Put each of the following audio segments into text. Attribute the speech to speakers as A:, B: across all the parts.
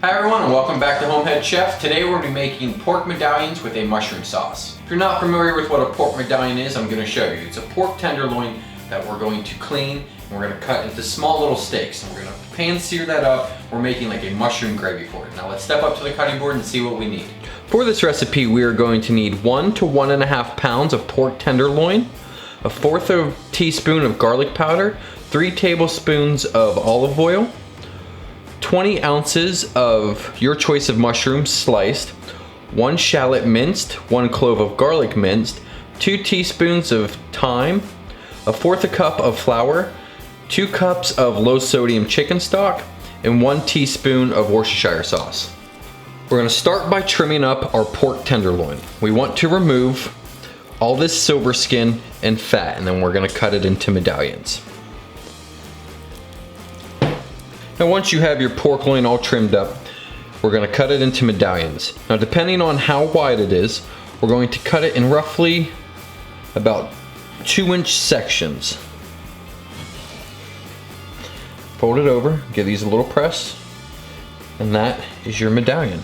A: Hi everyone and welcome back to HomeHeadChef. Today we're going to be making pork medallions with a mushroom sauce. If you're not familiar with what a pork medallion is, I'm going to show you. It's a pork tenderloin that we're going to clean and we're going to cut into small little steaks. And we're going to pan sear that up. We're making like a mushroom gravy for it. Now let's step up to the cutting board and see what we need. For this recipe we are going to need 1 to 1.5 pounds of pork tenderloin, a 1/4 teaspoon of garlic powder, 3 tablespoons of olive oil, 20 ounces of your choice of mushrooms sliced, 1 shallot minced, 1 clove of garlic minced, 2 teaspoons of thyme, a 1/4 cup of flour, 2 cups of low sodium chicken stock, and 1 teaspoon of Worcestershire sauce. We're going to start by trimming up our pork tenderloin. We want to remove all this silver skin and fat, and then we're going to cut it into medallions. Now once you have your pork loin all trimmed up, we're going to cut it into medallions. Now depending on how wide it is, we're going to cut it in roughly about 2-inch sections. Fold it over, give these a little press, and that is your medallion.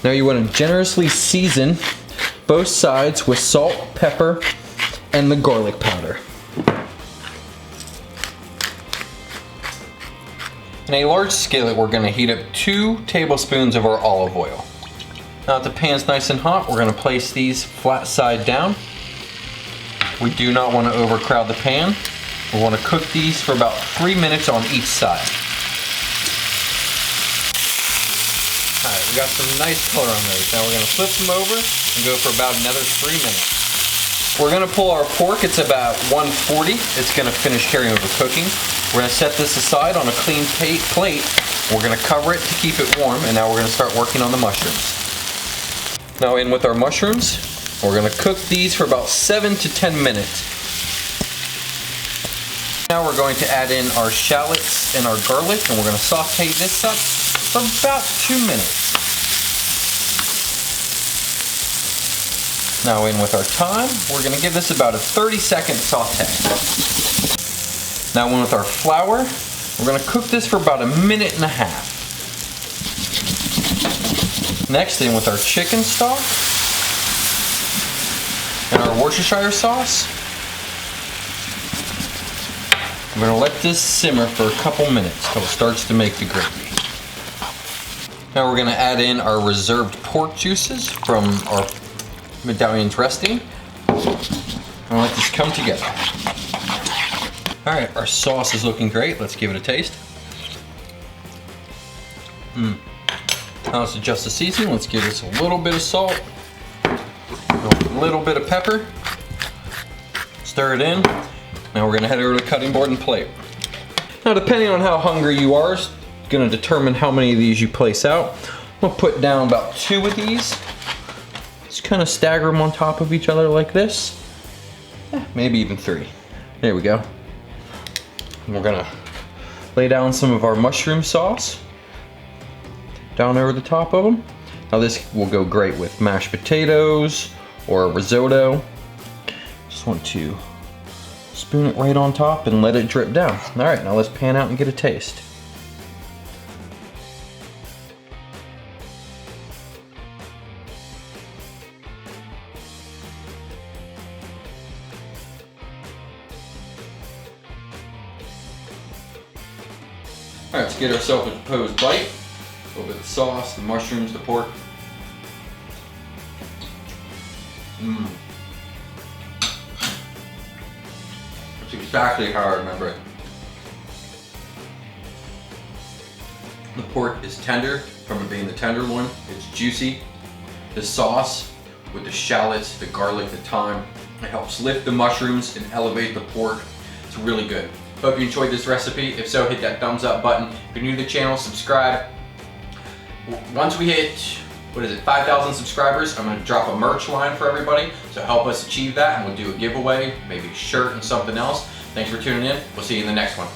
A: Now you want to generously season both sides with salt, pepper, and the garlic powder. In a large skillet, we're going to heat up 2 tablespoons of our olive oil. Now that the pan's nice and hot, we're going to place these flat side down. We do not want to overcrowd the pan. We want to cook these for about 3 minutes on each side. Alright, we got some nice color on those. Now we're going to flip them over and go for about another 3 minutes. We're going to pull our pork. It's about 140. It's going to finish carrying over cooking. We're going to set this aside on a clean plate. We're going to cover it to keep it warm, and now we're going to start working on the mushrooms. Now in with our mushrooms. We're going to cook these for about 7 to 10 minutes. Now we're going to add in our shallots and our garlic, and we're going to saute this up for about 2 minutes. Now in with our thyme, we're going to give this about a 30-second saute. Now in with our flour, we're going to cook this for about 1.5 minutes. Next in with our chicken stock and our Worcestershire sauce. We're going to let this simmer for a couple minutes until it starts to make the gravy. Now we're going to add in our reserved pork juices from our medallions resting, and let this come together. Alright, our sauce is looking great. Let's give it a taste. Now let's adjust the seasoning. Let's give this a little bit of salt, a little bit of pepper, stir it in. Now we're going to head over to the cutting board and plate. Now depending on how hungry you are, it's going to determine how many of these you place out. I'm going to put down about 2 of these. Just kind of stagger them on top of each other like this. Maybe even 3. There we go. And we're gonna lay down some of our mushroom sauce down over the top of them. Now this will go great with mashed potatoes or a risotto. Just want to spoon it right on top and let it drip down. All right, now let's pan out and get a taste. All right, let's get ourselves a proposed bite. A little bit of sauce, the mushrooms, the pork. It's exactly how I remember it. The pork is tender from it being the tenderloin. It's juicy. The sauce with the shallots, the garlic, the thyme, it helps lift the mushrooms and elevate the pork. It's really good. Hope you enjoyed this recipe. If so, hit that thumbs up button. If you're new to the channel, subscribe. Once we hit, 5,000 subscribers, I'm going to drop a merch line for everybody. So help us achieve that, and we'll do a giveaway, maybe a shirt and something else. Thanks for tuning in. We'll see you in the next one.